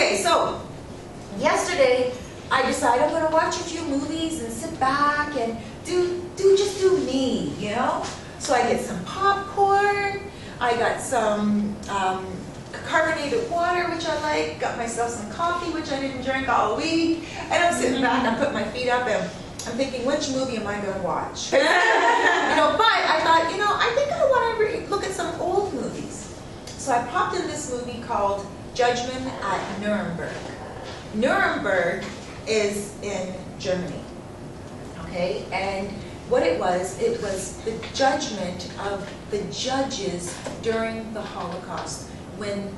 Okay, so yesterday I decided I'm gonna watch a few movies and sit back and just do me, you know? So I get some popcorn, I got some carbonated water, which I like, got myself some coffee, which I didn't drink all week, and I'm sitting back, I put my feet up, and I'm thinking, which movie am I gonna watch? But I thought, I think I wanna look at some old movies. So I popped in this movie called Judgment at Nuremberg. Nuremberg is in Germany, okay? And what it was the judgment of the judges during the Holocaust when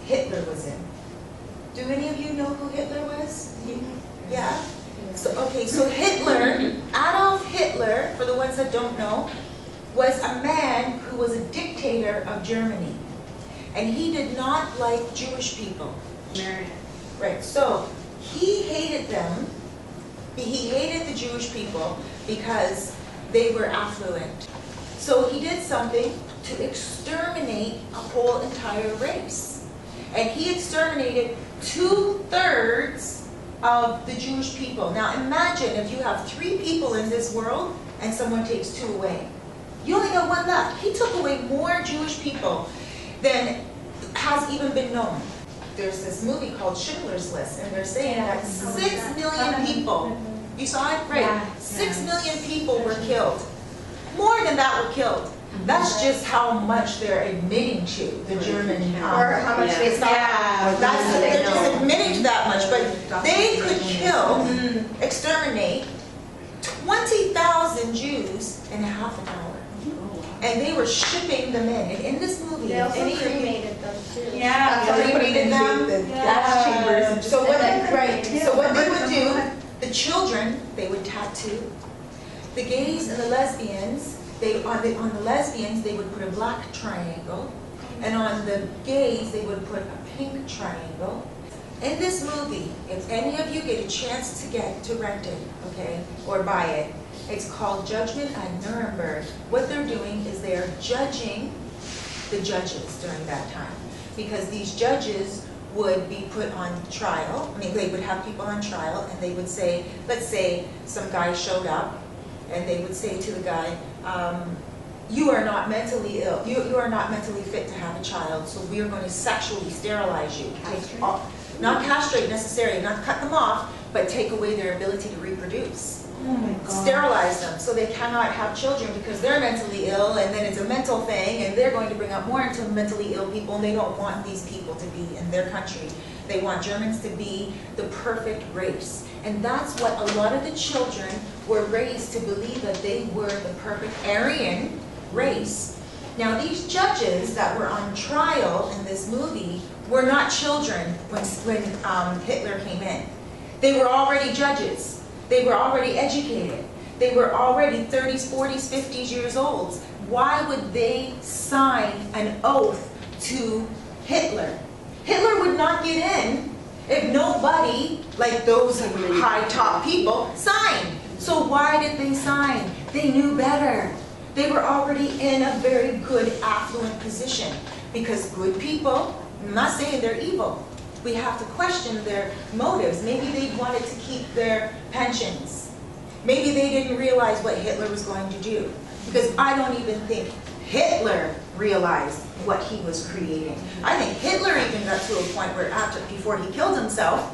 Hitler was in. Do any of you know who Hitler was? Yeah? So Hitler, Adolf Hitler, for the ones that don't know, was a man who was a dictator of Germany. And he did not like Jewish people. Right, so he hated them. He hated the Jewish people because they were affluent. So he did something to exterminate a whole entire race. And he exterminated 2/3 of the Jewish people. Now imagine if you have 3 people in this world and someone takes 2 away. You only got 1 left. He took away more Jewish people than has even been known. There's this movie called Schindler's List, and they're saying that 6 million people, you saw it? Right. Yeah. 6 million people were killed. More than that were killed. That's just how much they're admitting to, the German, or how much they they're just admitting to that much, but they could kill, exterminate 20,000 Jews in half an hour. And they were shipping them in. And in this movie, they also cremated them too. Yeah, cremated them. Gas chambers. So what they would do, the children, they would tattoo. The gays and the lesbians, on the lesbians, they would put a black triangle. And on the gays, they would put a pink triangle. In this movie, if any of you get a chance to rent it, okay, or buy it, it's called Judgment at Nuremberg. What they're doing is they are judging the judges during that time. Because these judges would be put on trial. I mean, they would have people on trial, and they would say, let's say some guy showed up, and they would say to the guy, you are not mentally ill. You are not mentally fit to have a child, so we are going to sexually sterilize you. Not castrate necessarily, not cut them off, but take away their ability to reproduce. Oh my God. Sterilize them so they cannot have children because they're mentally ill, and then it's a mental thing, and they're going to bring up more into mentally ill people, and they don't want these people to be in their country. They want Germans to be the perfect race. And that's what a lot of the children were raised to believe, that they were the perfect Aryan race. Now these judges that were on trial in this movie were not children when Hitler came in. They were already judges. They were already educated. They were already 30s, 40s, 50s years old. Why would they sign an oath to Hitler? Hitler would not get in if nobody, like those high top people, signed. So why did they sign? They knew better. They were already in a very good, affluent position. Because good people, I'm not saying they're evil, we have to question their motives. Maybe they wanted to keep their pensions. Maybe they didn't realize what Hitler was going to do. Because I don't even think Hitler realized what he was creating. I think Hitler even got to a point where before he killed himself,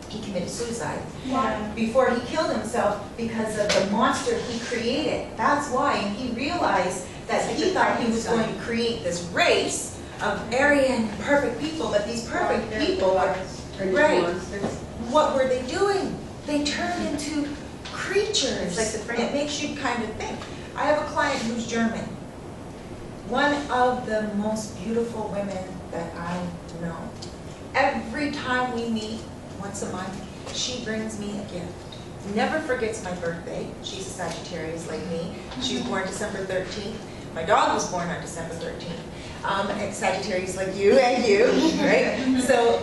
he committed suicide. Why? Before he killed himself because of the monster he created. That's why. And he realized that he thought he was going to create this race of Aryan perfect people, but these perfect people are, right, what were they doing? They turned into creatures. It makes you kind of think. I have a client who's German. One of the most beautiful women that I know. Every time we meet, once a month, she brings me a gift. Never forgets my birthday. She's a Sagittarius like me. She was born December 13th. My dog was born on December 13th. And Sagittarius like you and you, right? So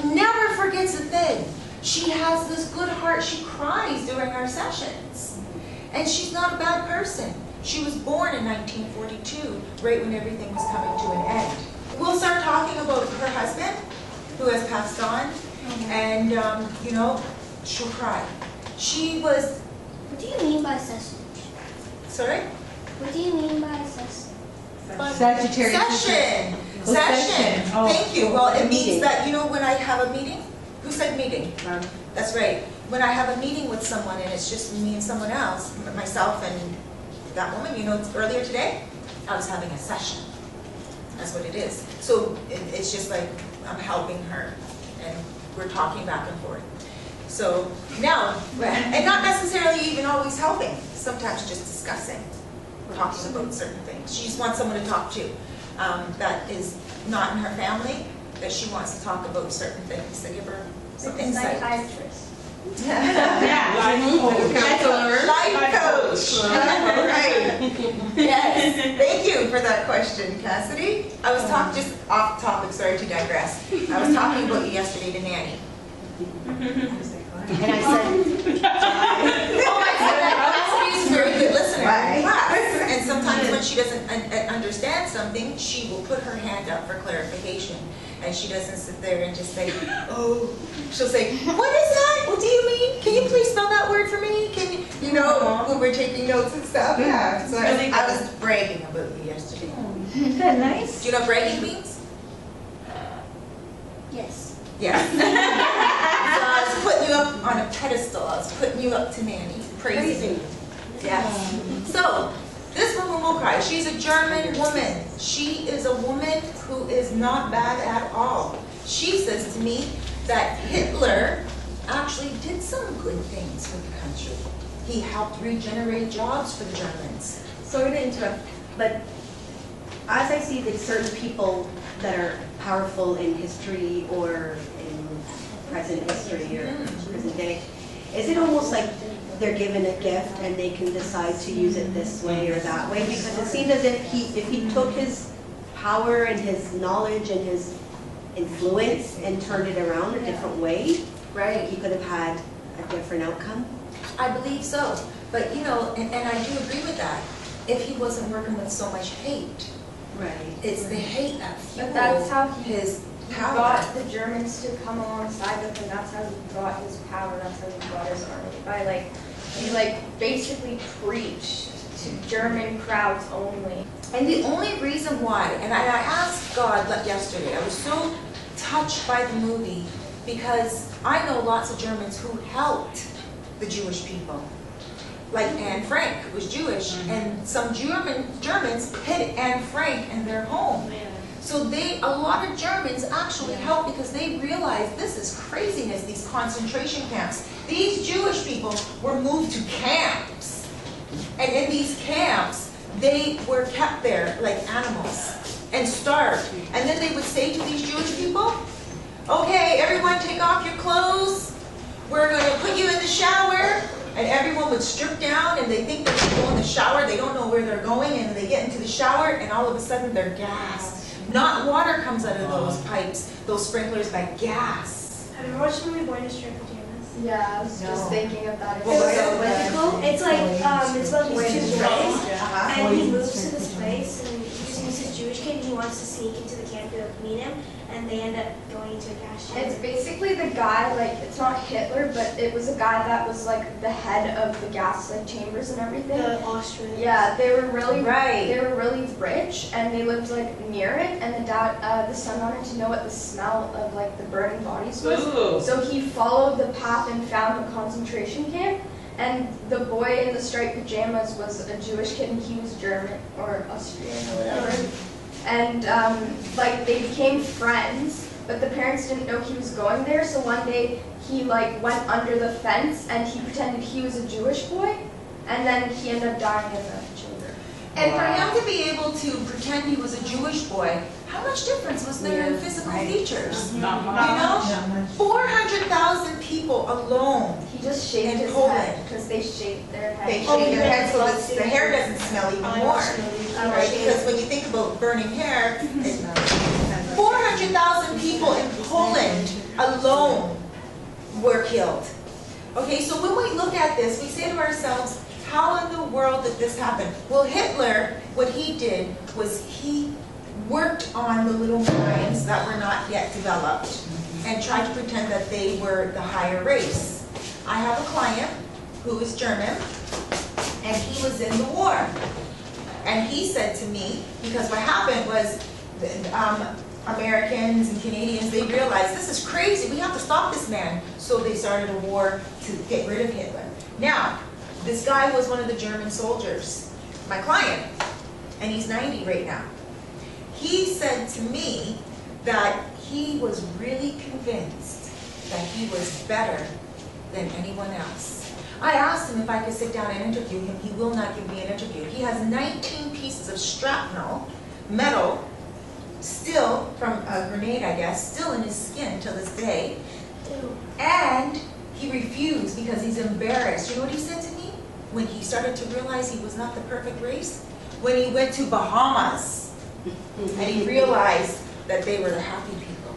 never forgets a thing. She has this good heart. She cries during our sessions. And she's not a bad person. She was born in 1942, right when everything was coming to an end. we'll start talking about her husband, who has passed on, and, you know, she'll cry. She was, What do you mean by session? sorry? What do you mean by session? Sagittarius. Session. Oh, Session. oh. Thank you. Well, it means Meeting. that, you know, when I have a meeting, who said meeting? That's right. When I have a meeting with someone and it's just me and someone else, myself and that woman, you know, earlier today, I was having a session. That's what it is. So it's just like I'm helping her and we're talking back and forth. So now, and not necessarily even always helping, sometimes just discussing, talking about certain things. She just wants someone to talk to that is not in her family, that she wants to talk about certain things, to give her some insight. Psychiatrist. Yeah. Life coach. All right. Yes. Thank you for that question, Cassidy. I was talking just off topic. Sorry to digress. I was talking about you yesterday to Nanny. And I said, Oh, I said that Cassidy is a very good listener Right. in class, and sometimes when she doesn't understand something, she will put her hand up for clarification. And she doesn't sit there and just say, oh, she'll say, what is that? What do you mean? Can you please spell that word for me? Can you know, when we're taking notes and stuff? Yeah. So I was bragging about you yesterday. isn't that nice? Do you know what bragging means? Yes. Yes. So I was putting you up on a pedestal. I was putting you up to Nanny, praising you. Yes. So, this woman will cry. She's a German woman. She is a woman who is not bad at all. She says to me that Hitler actually did some good things for the country. He helped regenerate jobs for the Germans. Sorry to interrupt, but as I see that certain people that are powerful in history or in present history or present day, is it almost like they're given a gift and they can decide to use it this way or that way? Because it seemed as if he took his power and his knowledge and his influence and turned it around a different way, Right. he could have had a different outcome. I believe so. But, you know, and I do agree with that. If he wasn't working with so much hate, Right. it's the hate that But that's how fueled he his power. got the Germans to come alongside with him. That's how he got his power. That's how he got his army. By he basically preached to German crowds only. And the only reason why, and I asked God yesterday, I was so touched by the movie because I know lots of Germans who helped the Jewish people. Like Anne Frank was Jewish, and some Germans hid Anne Frank in their home. So a lot of Germans actually helped because they realized this is craziness, these concentration camps. These Jewish people were moved to camps. And in these camps, they were kept there like animals and starved. And then they would say to these Jewish people, okay, everyone take off your clothes. We're going to put you in the shower. And everyone would strip down and they think they're going to go in the shower. They don't know where they're going and they get into the shower and all of a sudden they're gassed. Not water comes out of those pipes, those sprinklers, but gas. Have you watched the movie Boy in Striped Pajamas? Yeah, I was No. just thinking of that. Well, It's so- What's it called? It's like, it's about these two boys, Uh-huh. and he moves to this place, and he's this Jewish kid, and he wants to sneak into the camp to meet him, and they end up going into a gas chamber. It's basically the guy, it's not Hitler, but it was a guy that was the head of the gas chambers and everything. The Austrian. Yeah, they were really Right. They were really rich, and they lived near it. And the son wanted to know what the smell of the burning bodies was. Ooh. So he followed the path and found the concentration camp. And the boy in the striped pajamas was a Jewish kid, and he was German or Austrian or whatever. And they became friends, but the parents didn't know he was going there. So one day he went under the fence and he pretended he was a Jewish boy, and then he ended up dying in the chamber. And for him to be able to pretend he was a Jewish boy, how much difference was there in physical features? Not You much. know, 400,000 people alone. He just shaved In his Poland. head because they shaved their head. They shave their heads so that the hair doesn't smell even more. Right? Because when you think about burning hair, 400,000 people in Poland alone were killed. Okay, so when we look at this, we say to ourselves, how in the world did this happen? Well, Hitler, what he did was he worked on the little minds that were not yet developed and tried to pretend that they were the higher race. I have a client who is German, and he was in the war. And he said to me, because what happened was Americans and Canadians, they realized this is crazy, we have to stop this man. So they started a war to get rid of Hitler. Now, this guy was one of the German soldiers, my client, and he's 90 right now. He said to me that he was really convinced that he was better than anyone else. I asked him if I could sit down and interview him. He will not give me an interview. He has 19 pieces of shrapnel, metal, still from a grenade, I guess, still in his skin till this day. And he refused because he's embarrassed. You know what he said to me? When he started to realize he was not the perfect race? When he went to Bahamas and he realized that they were the happy people.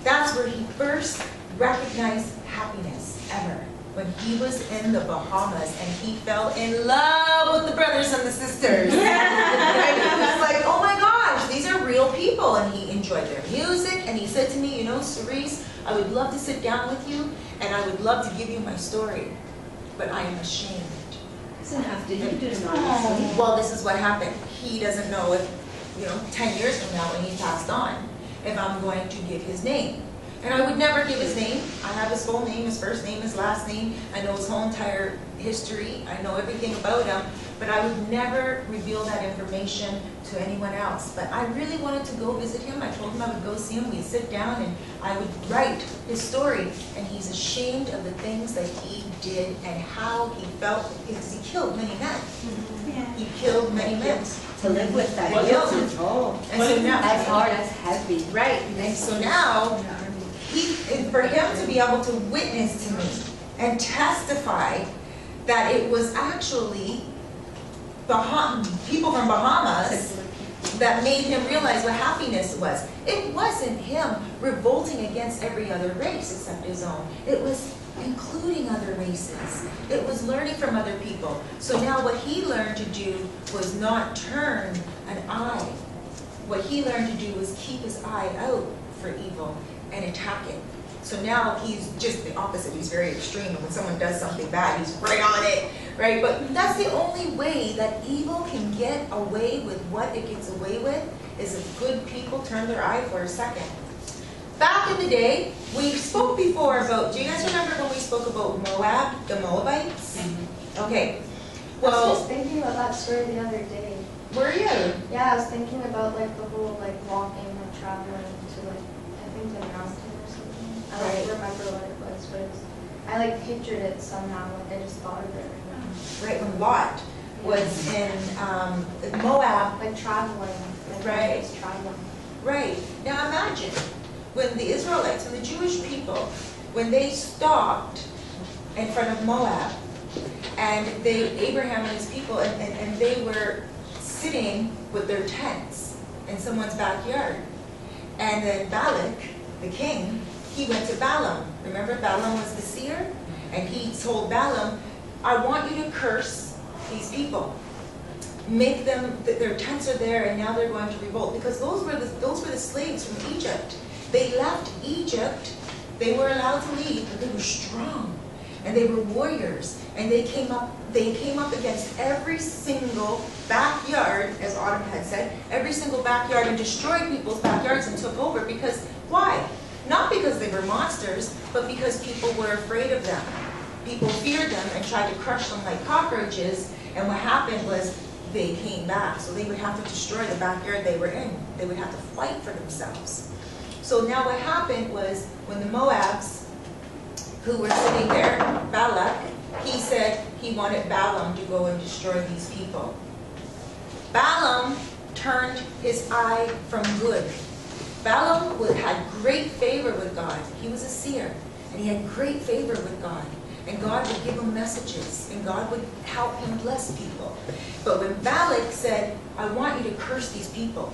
That's where he first recognized happiness ever. When he was in the Bahamas and he fell in love with the brothers and the sisters. And he was like, oh my gosh, these are real people. And he enjoyed their music. And he said to me, you know, Cerise, I would love to sit down with you and I would love to give you my story, but I am ashamed. Doesn't have to, you do it honestly. Well, this is what happened. He doesn't know if, 10 years from now when he passed on, if I'm going to give his name. And I would never give his name. I have his full name, his first name, his last name. I know his whole entire history. I know everything about him. But I would never reveal that information to anyone else. But I really wanted to go visit him. I told him I would go see him. We'd sit down and I would write his story. And he's ashamed of the things that he did and how he felt because he killed many men. Yeah. He killed many men. To live with that Well, guilt yeah. and oh, And so now, that's hard, that's heavy. right. And so now, for him to be able to witness to me and testify that it was actually people from Bahamas that made him realize what happiness was. It wasn't him revolting against every other race except his own. It was including other races. It was learning from other people. So now what he learned to do was not turn an eye. What he learned to do was keep his eye out for evil and attack it. So now he's just the opposite. He's very extreme. And when someone does something bad, he's right on it, right? But that's the only way that evil can get away with what it gets away with, is if good people turn their eye for a second. Back in the day, we spoke before about, do you guys remember when we spoke about Moab, the Moabites? Okay. I was Well, just thinking about that story the other day. were you? Yeah, I was thinking about like the whole like walking and traveling to like, I think the mountain or something. I Right. don't remember what it was, but it was, I like pictured it somehow, like I just thought of it right now. Right, when Lot was in Moab. Like traveling, like Right. just traveling. Right. Now imagine, when the Israelites, when the Jewish people, when they stopped in front of Moab, and Abraham and his people, and they were sitting with their tents in someone's backyard. And then Balak, the king, he went to Balaam. Remember, Balaam was the seer? And he told Balaam, I want you to curse these people. Make them, their tents are there and now they're going to revolt. Because those were the slaves from Egypt. They left Egypt, they were allowed to leave, but they were strong. And they were warriors. And they came up against every single backyard, as Autumn had said, every single backyard, and destroyed people's backyards and took over. Because, why? Not because they were monsters, but because people were afraid of them. People feared them and tried to crush them like cockroaches. And what happened was they came back. So they would have to destroy the backyard they were in. They would have to fight for themselves. So now what happened was when the Moabs, who were sitting there, Balak, he said he wanted Balaam to go and destroy these people. Balaam turned his eye from good. Balaam had great favor with God. He was a seer, and he had great favor with God. And God would give him messages, and God would help him bless people. But when Balak said, I want you to curse these people,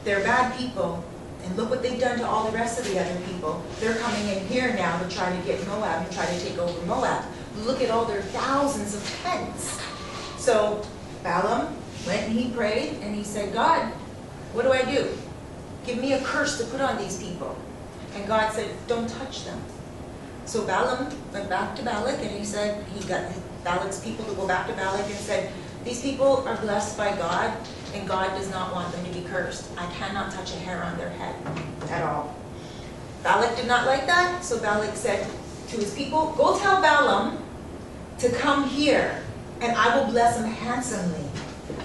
they're bad people, and look what they've done to all the rest of the other people. They're coming in here now to try to get Moab and try to take over Moab. Look at all their thousands of tents. So Balaam went and he prayed and he said, God, what do I do? Give me a curse to put on these people. And God said, don't touch them. So Balaam went back to Balak, and he said, he got Balak's people to go back to Balak and said, these people are blessed by God, and God does not want them to be cursed. I cannot touch a hair on their head at all. Balak did not like that, so Balak said to his people, go tell Balaam to come here, and I will bless him handsomely.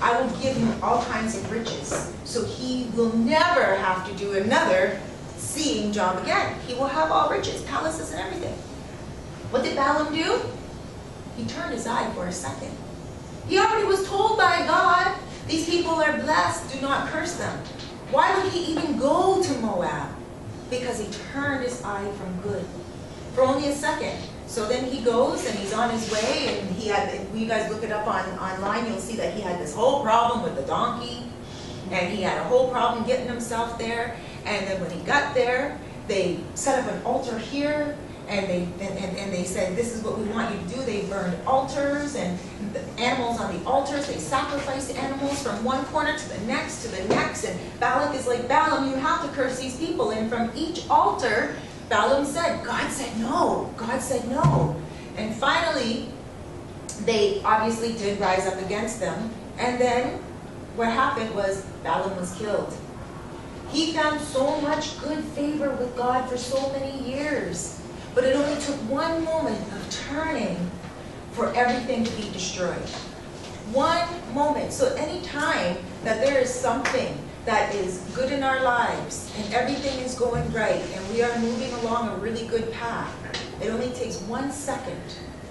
I will give him all kinds of riches, so he will never have to do another seeing job again. He will have all riches, palaces and everything. What did Balaam do? He turned his eye for a second. He already was told by God, these people are blessed, do not curse them. Why would he even go to Moab? Because he turned his eye from good for only a second. So then he goes and he's on his way, and he had, if you guys look it up online, you'll see that he had this whole problem with the donkey, and he had a whole problem getting himself there. And then when he got there, they set up an altar here, and they said, this is what we want you to do. They burned altars and the animals on the altars. They sacrificed animals from one corner to the next, and Balak is like, Balaam, you have to curse these people. And from each altar, Balaam said, God said no, God said no. And finally, they obviously did rise up against them. And then what happened was Balaam was killed. He found so much good favor with God for so many years. But it only took one moment of turning for everything to be destroyed. One moment. So any time that there is something that is good in our lives and everything is going right and we are moving along a really good path, it only takes 1 second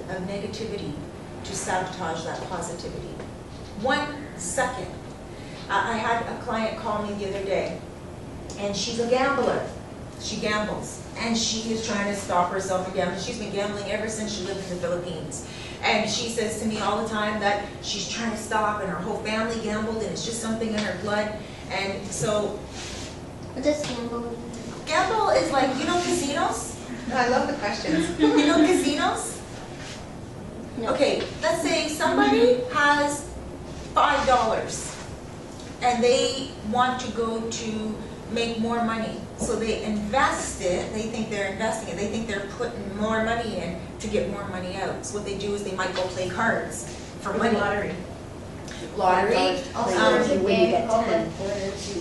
of negativity to sabotage that positivity. 1 second. I had a client call me the other day, and she's a gambler. She gambles, and she is trying to stop herself from gambling. She's been gambling ever since she lived in the Philippines. And she says to me all the time that she's trying to stop, and her whole family gambled, and it's just something in her blood. And so, What does gamble mean? gamble is like, you know casinos? I love the questions. You know casinos? No. Okay, let's say somebody has $5 and they want to go to make more money. So they invest it, they think they're investing it, they think they're putting more money in to get more money out. So what they do is they might go play cards for money. Lottery. Lottery. There's a when you game get called 10. like Quarters.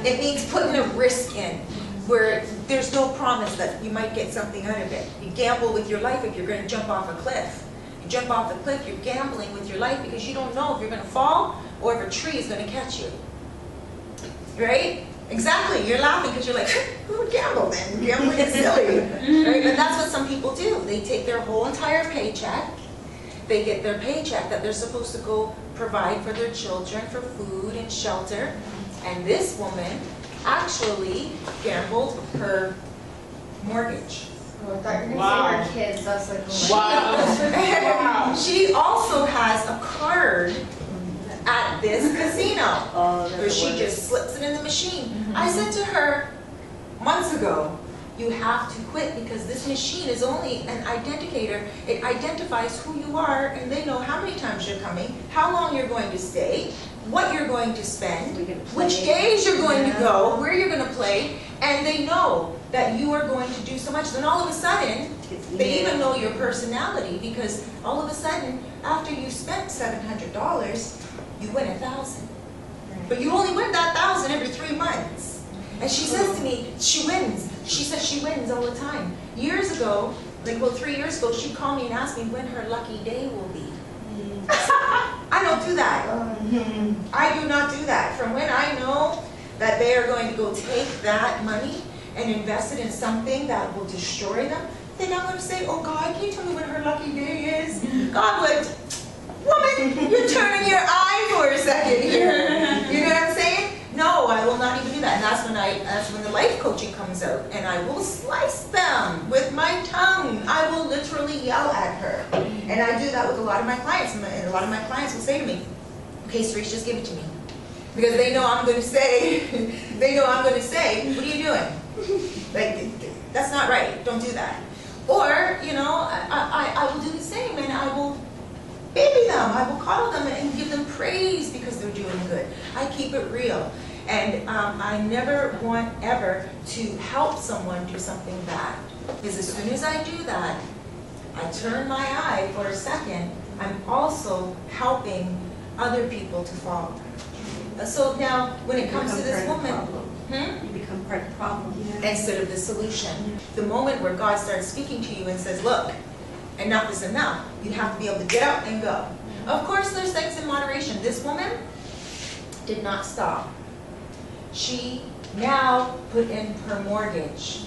It means putting a risk in where there's no promise that you might get something out of it. You gamble with your life if you're going to jump off a cliff. You jump off the cliff, you're gambling with your life because you don't know if you're going to fall or if a tree is going to catch you. Right? Exactly. You're laughing because you're like, who would gamble then? Gambling is silly. Right? But that's what some people do. They take their whole entire paycheck. They get their paycheck that they're supposed to go provide for their children for food and shelter. And this woman actually gambled her mortgage. Oh, I thought you were Wow. going to say her kids. That's like, oh Wow. She also has a card at this casino Oh, where that's she the just slips it in the machine. I said to her months ago, you have to quit because this machine is only an identifier. It identifies who you are, and they know how many times you're coming, how long you're going to stay, what you're going to spend, We can play. which days you're going to go, where you're going to play, and they know that you are going to do so much. Then all of a sudden, they even know your personality because all of a sudden, after you spent $700, you win $1,000. But you only win that $1,000 every 3 months. And she says to me, she wins. She says she wins all the time. Years ago, like about 3 years ago, she'd call me and ask me when her lucky day will be. I don't do that. I do not do that. From when I know that they are going to go take that money and invest it in something that will destroy them, then I'm going to say, oh God, can you tell me when her lucky day is? God would, woman, you're turning your eye for a second here. You know what I'm saying? No, I will not even do that. And that's when the life coaching comes out. And I will slice them with my tongue. I will literally yell at her. And I do that with a lot of my clients. And a lot of my clients will say to me, okay, Cerise, just give it to me. Because they know I'm going to say, what are you doing? Like, that's not right. Don't do that. Or, you know, I will do the same, and I will baby them. I will coddle them and give them praise because they're doing good. I keep it real. And I never want ever to help someone do something bad. Because as soon as I do that, I turn my eye for a second, I'm also helping other people to fall. So now, when it comes to this woman, You become part of the problem. instead of the solution. The moment where God starts speaking to you and says, look, enough is enough. You have to be able to get up and go. Of course, there's things in moderation. This woman did not stop. She now put in her mortgage.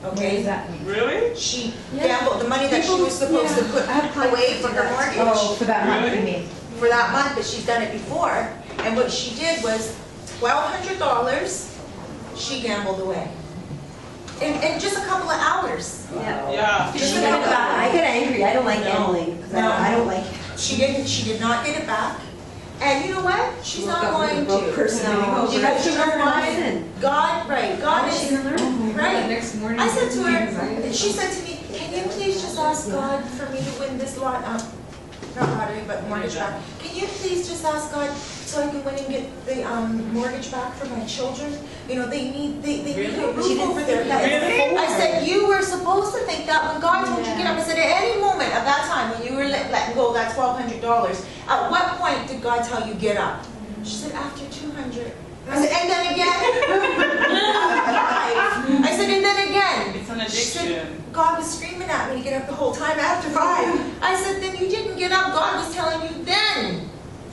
What does Okay? that mean? Really? She gambled the money that she was supposed to put away from her mortgage Oh, for that month, you Really? mean? for that month, but she's done it before. And what she did was $1,200 she gambled away. In just a couple of hours. Yeah. Yeah. Just a I couple of hours. get angry. I don't like gambling because No. I don't like. She did not get it back. And you know what? She's not going to. Person. No, because you know why? God, right, God is, right. Next morning. I said to her, she said to me, can you please just ask God for me to win this not lottery, but mortgage back. Can you please just ask God so I can win and get the mortgage back for my children? You know, they need a roof over their heads. Really? I said, you were supposed to think that when God told you to get up. I said, at any moment of that time when you were letting go of that $1,200, at what point did God tell you get up? She said, after 200. I said, and then again? I said, and then again? It's an She said, addiction. God was screaming at me to get up the whole time after 5. I said, then you didn't get up. God was telling you then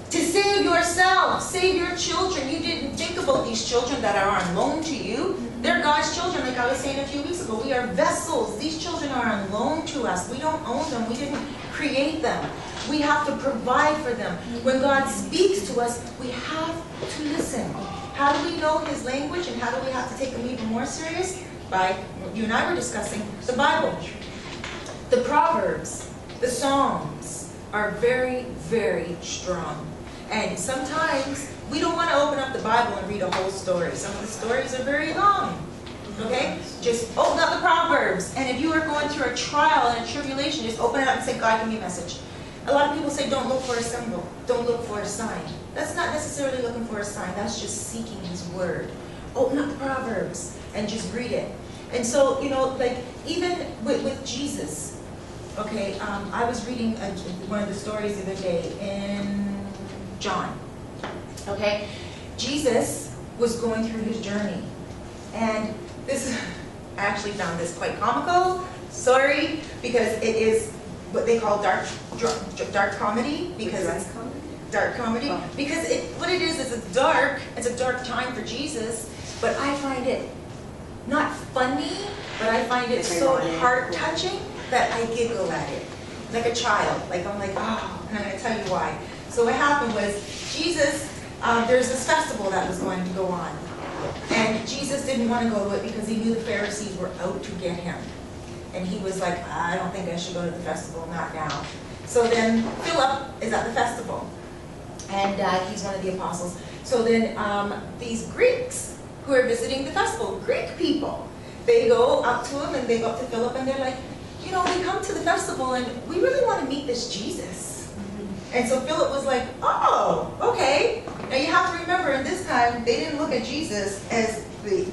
to save yourself, save your children. You didn't think about these children that are on loan to you. They're God's children, like I was saying a few weeks ago. We are vessels. These children are on loan to us. We don't own them. We didn't create them. We have to provide for them. When God speaks to us, we have to listen. How do we know His language, and how do we have to take Him even more serious? By, you and I were discussing, the Bible. The Proverbs, the Psalms are very, very strong. And sometimes we don't want to open up the Bible and read a whole story. Some of the stories are very long. Okay? Just open up the Proverbs. And if you are going through a trial and a tribulation, just open it up and say, God, give me a message. A lot of people say, don't look for a symbol. Don't look for a sign. That's not necessarily looking for a sign. That's just seeking His Word. Open up the Proverbs and just read it. And so, you know, like even with Jesus, okay, I was reading one of the stories the other day in John. Okay, Jesus was going through His journey. And this, I actually found this quite comical. Sorry, because it is what they call dark comedy, because it's dark comedy. Oh. Because what it is it's dark time for Jesus, but I find it not funny, but I find it so heart-touching that I giggle at it, like a child. Like I'm like, oh, and I'm going to tell you why. So what happened was, Jesus, there's this festival that was going to go on, and Jesus didn't want to go to it because he knew the Pharisees were out to get him. And he was like, I don't think I should go to the festival, not now. So then Philip is at the festival, and he's one of the apostles. So then these Greeks who are visiting the festival, Greek people, they go up to him and they go up to Philip and they're like, you know, we come to the festival and we really want to meet this Jesus. And so Philip was like, oh, okay. Now you have to remember, in this time, they didn't look at Jesus as the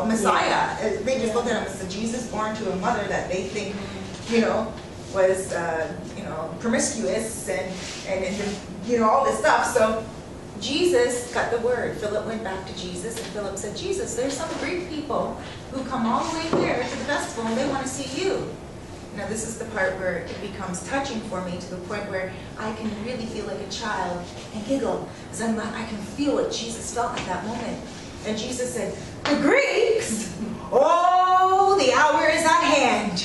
Messiah. They just looked at him as the Jesus born to a mother that they think, was, promiscuous and all this stuff. So Jesus got the word. Philip went back to Jesus, and Philip said, Jesus, there's some Greek people who come all the way there to the festival, and they want to see you. Now this is the part where it becomes touching for me, to the point where I can really feel like a child and giggle, because I can feel what Jesus felt at that moment. And Jesus said, the Greeks, oh, the hour is at hand.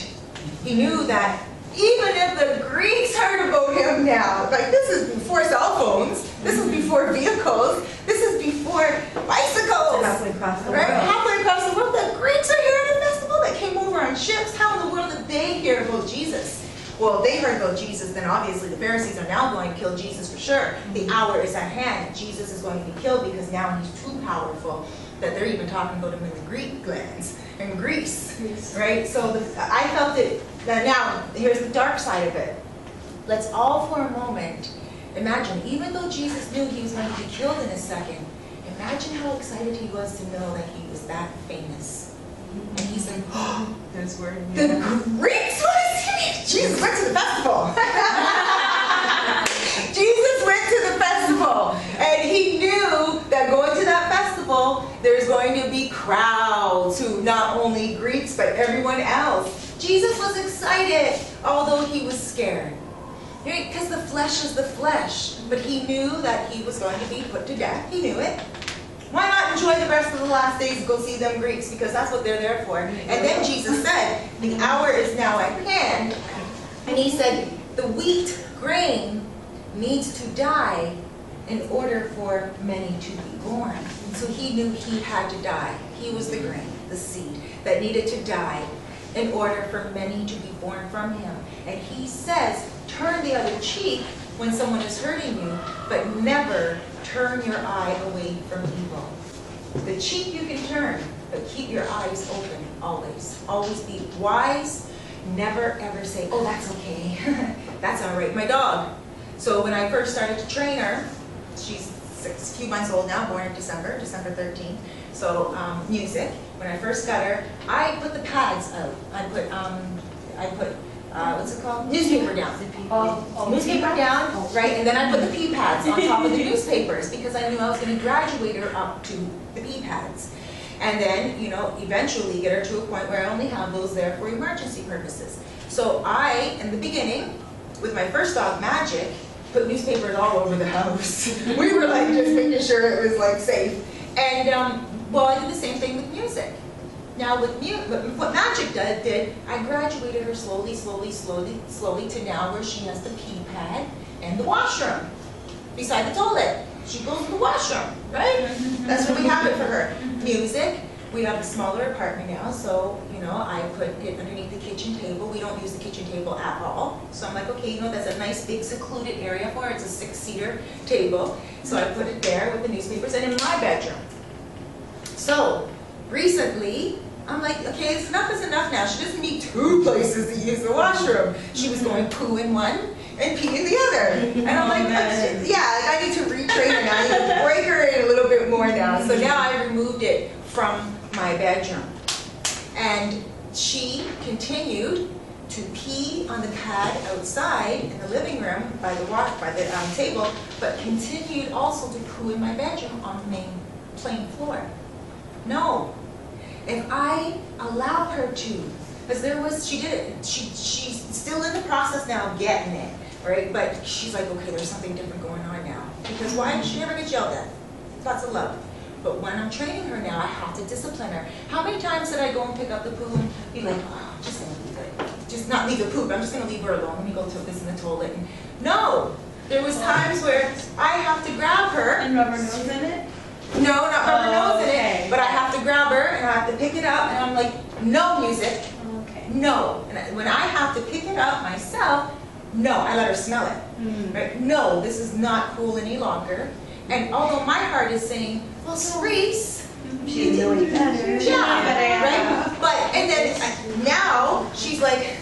He knew that even if the Greeks heard about him now, like this is before cell phones, this is before vehicles, this is before bicycles. Halfway across the Right? world. Halfway across the world, the Greeks are here at the festival that came over on ships. How in the world did they hear about Jesus? Well, they heard about Jesus, then obviously the Pharisees are now going to kill Jesus for sure. The hour is at hand. Jesus is going to be killed because now he's too powerful that they're even talking about him in the Greek lands, in Greece, right? So I felt it. Now, here's the dark side of it. Let's all for a moment imagine, even though Jesus knew he was going to be killed in a second, imagine how excited he was to know that he was that famous. And he's like, oh, That's where the Greeks want to see me. Jesus went to the festival. Jesus went to the festival. And he knew that going to that festival, there's going to be crowds who not only Greeks, but everyone else. Jesus was excited, although he was scared. Because the flesh is the flesh. But he knew that he was going to be put to death. He knew it. Why not enjoy the rest of the last days and go see them Greeks? Because that's what they're there for. And then Jesus said, the hour is now at hand. And he said, the wheat grain needs to die in order for many to be born. And so he knew he had to die. He was the grain, the seed, that needed to die in order for many to be born from him. And he says, turn the other cheek when someone is hurting you, but never turn your eye away from evil. The cheek you can turn, but keep your eyes open always. Always be wise. Never ever say, oh, that's okay. That's all right. My dog. So when I first started to train her, she's a few months old now, born in December 13th. So music. When I first got her, I put the pads out. I put what's it called? Newspaper down. Newspaper down, right? And then I put the pee pads on top of the newspapers because I knew I was going to graduate her up to the pee pads. And then, you know, eventually get her to a point where I only have those there for emergency purposes. So I, in the beginning, with my first dog, Magic, put newspapers all over the house. We were like just making sure it was like safe. And well, I did the same thing with music. Now with what Magic did, I graduated her slowly to now where she has the pee pad and the washroom beside the toilet. She goes to the washroom, right? That's what we have it for her. Music, we have a smaller apartment now, so, you know, I put it underneath the kitchen table. We don't use the kitchen table at all. So I'm like, okay, you know, that's a nice big secluded area for her. It's a 6-seater table. So I put it there with the newspapers and in my bedroom. So recently, I'm like, okay, enough is enough now. She doesn't need 2 places to use the washroom. She was going poo in one and pee in the other. And I'm like, yeah, I need to retrain her now. I need to break her in a little bit more now. So now I removed it from my bedroom. And she continued to pee on the pad outside in the living room by the table, but continued also to poo in my bedroom on the main plain floor. No. If I allowed her to, because she did it. She's still in the process now of getting it, right? But she's like, okay, there's something different going on now. Because why? She never gets yelled at. Lots of love. But when I'm training her now, I have to discipline her. How many times did I go and pick up the poo and be like, oh, I'm just gonna leave it. Just not leave the poop. I'm just gonna leave her alone. Let me go to this in the toilet. And no, there was times where I have to grab her. And rubber nose in it? No, not rubber nose in okay. it, but I have to grab her and I have to pick it up and I'm like, no music, Okay. no. And when I have to pick it up myself, no, I let her smell it. Right? No, this is not cool any longer. And although my heart is saying, well, Cerise, She didn't know any better. yeah, right? But, and then now she's like, okay,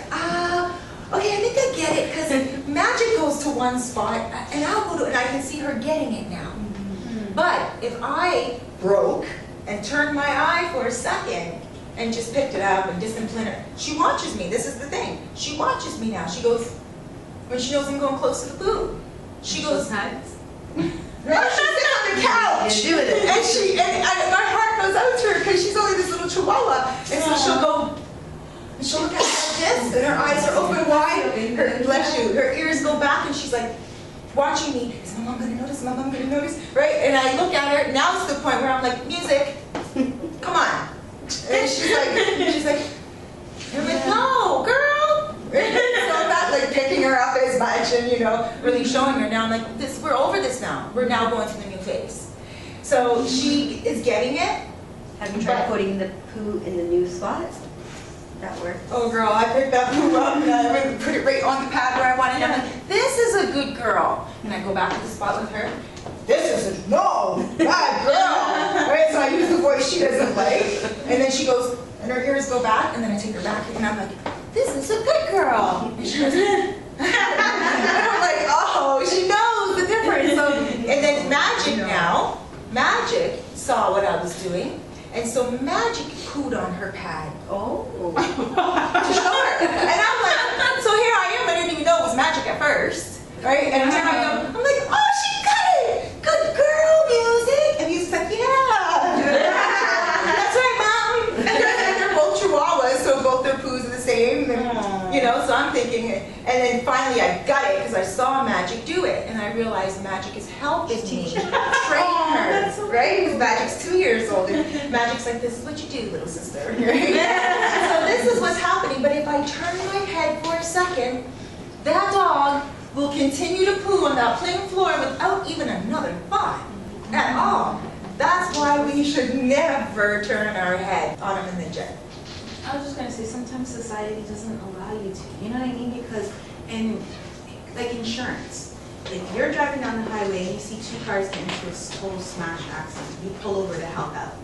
I think I get it because Magic goes to one spot and I'll go to, and I can see her getting it now. But if I broke and turned my eye for a second and just picked it up and disciplined her, she watches me. This is the thing. She watches me now. She goes, when she knows I'm going close to the poo, she goes, no, she sits on the couch. You do it. And my heart goes out to her because she's only this little chihuahua. And so she'll go, and she'll look at me like this, and her eyes are open wide. Bless you. Her ears go back and she's like, watching me, is my mom gonna notice? My mom gonna notice? Right? And I look at her, now it's the point where I'm like, music, come on. And she's like, I'm like, no, girl. So I'm not like picking her up as much and, you know, really showing her. Now I'm like, we're over this now. We're now going to the new phase. So she is getting it. Have you tried putting the poo in the new spots? That worked. Oh girl, I picked that poo up and I put it right on the pad where I wanted. I'm like, this is a good girl. And I go back to the spot with her. This is a bad girl. Right? So I use the voice she doesn't like. And then she goes, and her ears go back, and then I take her back, and I'm like, this is a good girl. And she goes, and I'm like, oh, she knows the difference. So, and then Magic now, Magic saw what I was doing, and so Magic pooed on her pad. Oh. Sure. And I'm like, so here I am, I didn't even know it was Magic at first, right? And here I am, I'm like, oh, she got it! Good girl, Music! And Music's like, yeah! That's right, Mom! And they're both chihuahuas, so both their poos are the same, and, you know, so I'm thinking, and then finally I got it, because I saw Magic do it, and I realized Magic is helping me train her, right? Because Magic's 2 years old, and Magic's like, this is what you do, little sister, right? So this is what's happening, but if I turn my head for a second, that dog will continue to poo on that plain floor without even another thought at all. That's why we should never turn our head on him in the jet. I was just going to say, sometimes society doesn't allow you to. You know what I mean? Because in, like insurance, if you're driving down the highway and you see two cars get into a total smash accident, you pull over to help out.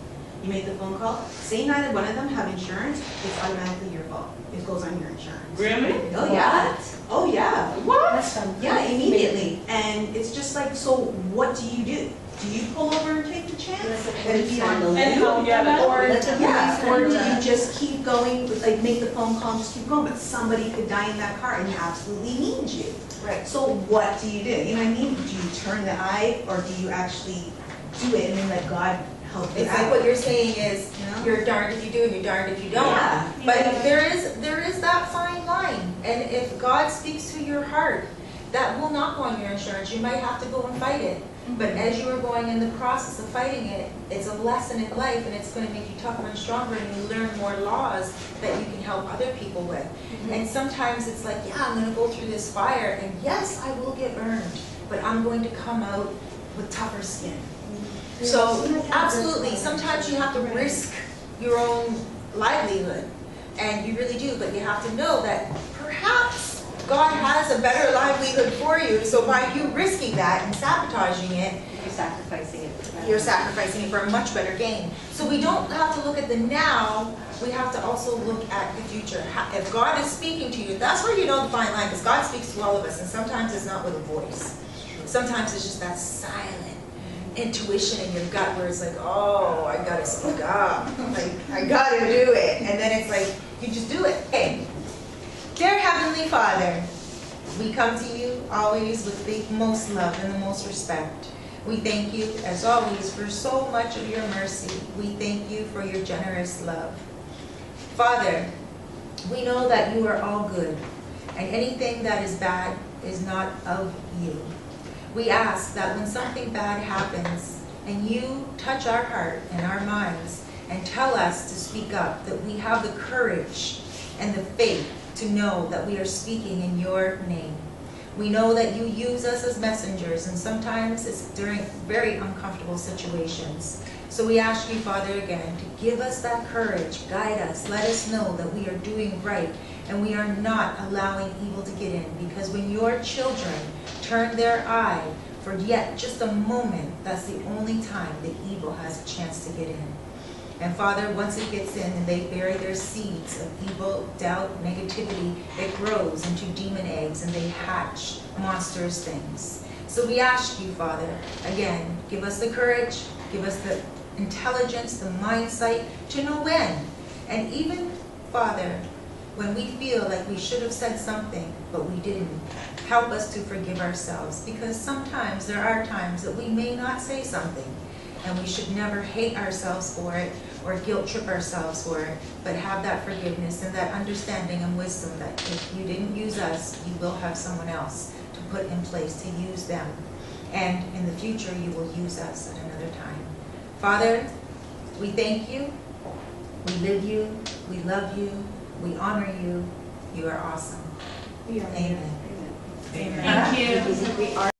You make the phone call. Say neither one of them have insurance, it's automatically your fault. It goes on your insurance. Really? Oh yeah. Oh yeah. What? Yeah, immediately. And it's just like, so what do you do? Do you pull over and take the chance? And be on the And loop. help them out? Or, Let them yeah, police or do and, you just keep going, like make the phone call and just keep going, but somebody could die in that car and he absolutely needs you. Right. So what do you do? You know what I mean? Do you turn the eye or do you actually do it and then let God help you It's out? like what you're saying is, You know? you're darned if you do and you're darned if you don't. Yeah. But there is that fine line, and if God speaks to your heart, that will not go on your insurance. You might have to go and fight it. But as you are going in the process of fighting it, it's a lesson in life, and it's going to make you tougher and stronger, and you learn more laws that you can help other people with. And sometimes it's like, yeah, I'm going to go through this fire, and yes, I will get burned, but I'm going to come out with tougher skin. So absolutely, sometimes you have to risk your own livelihood, and you really do, but you have to know that perhaps God has a better livelihood for you, so by you risking that and sabotaging it, You're sacrificing it. you're sacrificing it for a much better gain. So we don't have to look at the now, we have to also look at the future. If God is speaking to you, that's where you know the fine line, because God speaks to all of us, and sometimes it's not with a voice. Sometimes it's just that silent intuition in your gut where it's like, oh, I gotta speak up, like, I gotta do it, and then it's like, you just do it. Okay. Dear Heavenly Father, we come to you always with the most love and the most respect. We thank you, as always, for so much of your mercy. We thank you for your generous love. Father, we know that you are all good, and anything that is bad is not of you. We ask that when something bad happens, and you touch our heart and our minds, and tell us to speak up, that we have the courage and the faith to know that we are speaking in your name. We know that you use us as messengers, and sometimes it's during very uncomfortable situations. So we ask you, Father, again, to give us that courage, guide us, let us know that we are doing right, and we are not allowing evil to get in, because when your children turn their eye for yet just a moment, that's the only time the evil has a chance to get in. And Father, once it gets in and they bury their seeds of evil, doubt, negativity, it grows into demon eggs and they hatch monstrous things. So we ask you, Father, again, give us the courage, give us the intelligence, the mindsight to know when. And even, Father, when we feel like we should have said something, but we didn't, help us to forgive ourselves, because sometimes there are times that we may not say something. And we should never hate ourselves for it or guilt trip ourselves for it, but have that forgiveness and that understanding and wisdom that if you didn't use us, you will have someone else to put in place to use them. And in the future, you will use us at another time. Father, we thank you, we live you, we love you, we honor you. You are awesome. Amen. Thank you. We are